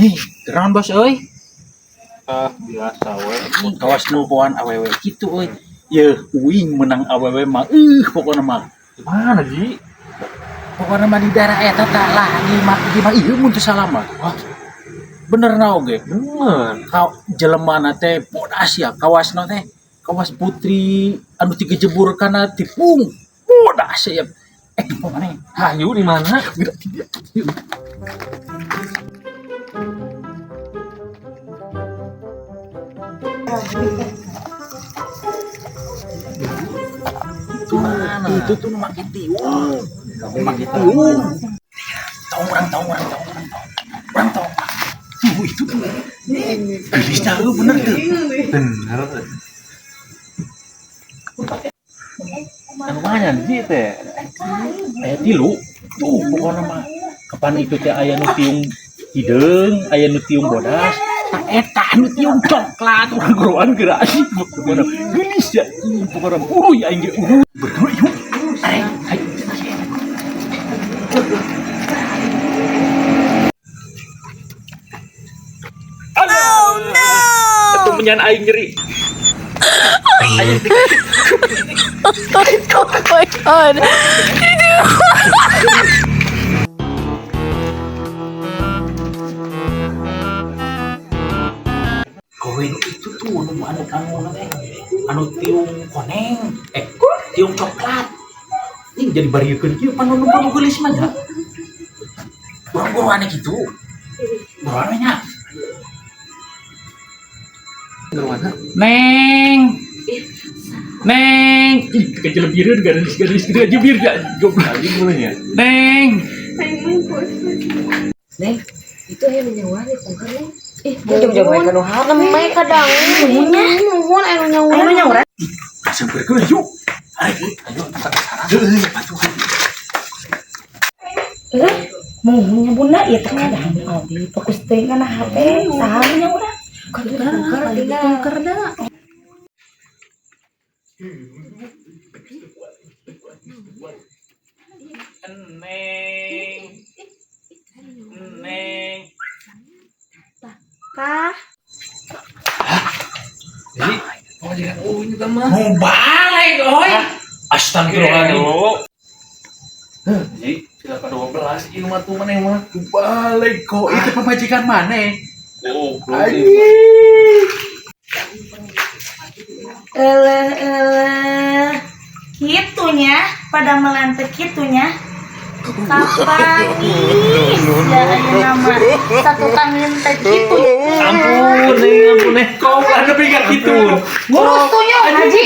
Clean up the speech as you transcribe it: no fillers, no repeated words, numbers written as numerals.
Nih, kenaon bos euy. Biasa we. Kawas nelpoan awewe gitu euy. Ya, uing menang awewe mah pokona mah. Gimana Ji? Pokona mah di daerah eta tah lah di mah ieu mun teu salah mah. Wah, bener na oge. Bener. Kau jelemana teh bodas ya kawasna teh. Kawas putri anu digejebur kana tipung. Bodas ya. Mana? Hayu di mana? Itu tuh makin tiung. Makin tiung. Tahu orang. Orang tahu. Itu tuh. Gelisah lu bener tuh. Bener. Anu mana Ji teh? Aya tilu. Tuh pokona mah. Kapan itu teh aya nu tiung hideung, aya nu tiung bodas. Tak eta nu tiung coklat urang geroan geura asik pokona. Gelisah. Pokona uruy aing ge uruy. Berdua yuk. Ayo. Oh no! Itu menyan aing nyeri. Oh my god. Kowe itu tuh anu tiung koneng, tiung coklat. Ini jadi bariekeun kieu pan numpang geulis mah nya. Burung-burung gitu. Burung nya. Neng. Kejelebireun garis-garis gede aja biar gak goblok Lagi mulanya. Neng. Neng, itu yang menyewa nih kongkar Neng. Jom mereka nu hal nemai kadang nuhun anu nyawa. Sampeurkeun yuk. Ayo sepatu. Muhunnya bunda ya terkadang Aldi fokus teh kana HP saha nyawa. Kongkar da. Neng. Kah? Ji, majikan ini kan mah. Mau balik oi. Astagfirullahaladzim. Ji, silakan 12 ini mah tuh mana mah. Balik kok itu pemajikan mana? Oh, Kitunya pada melantek kitunya. Kapan ya nama satu kangin teh kitu. ampun nih. Kau kan lebih gak gitu. Ngurus tuh Haji.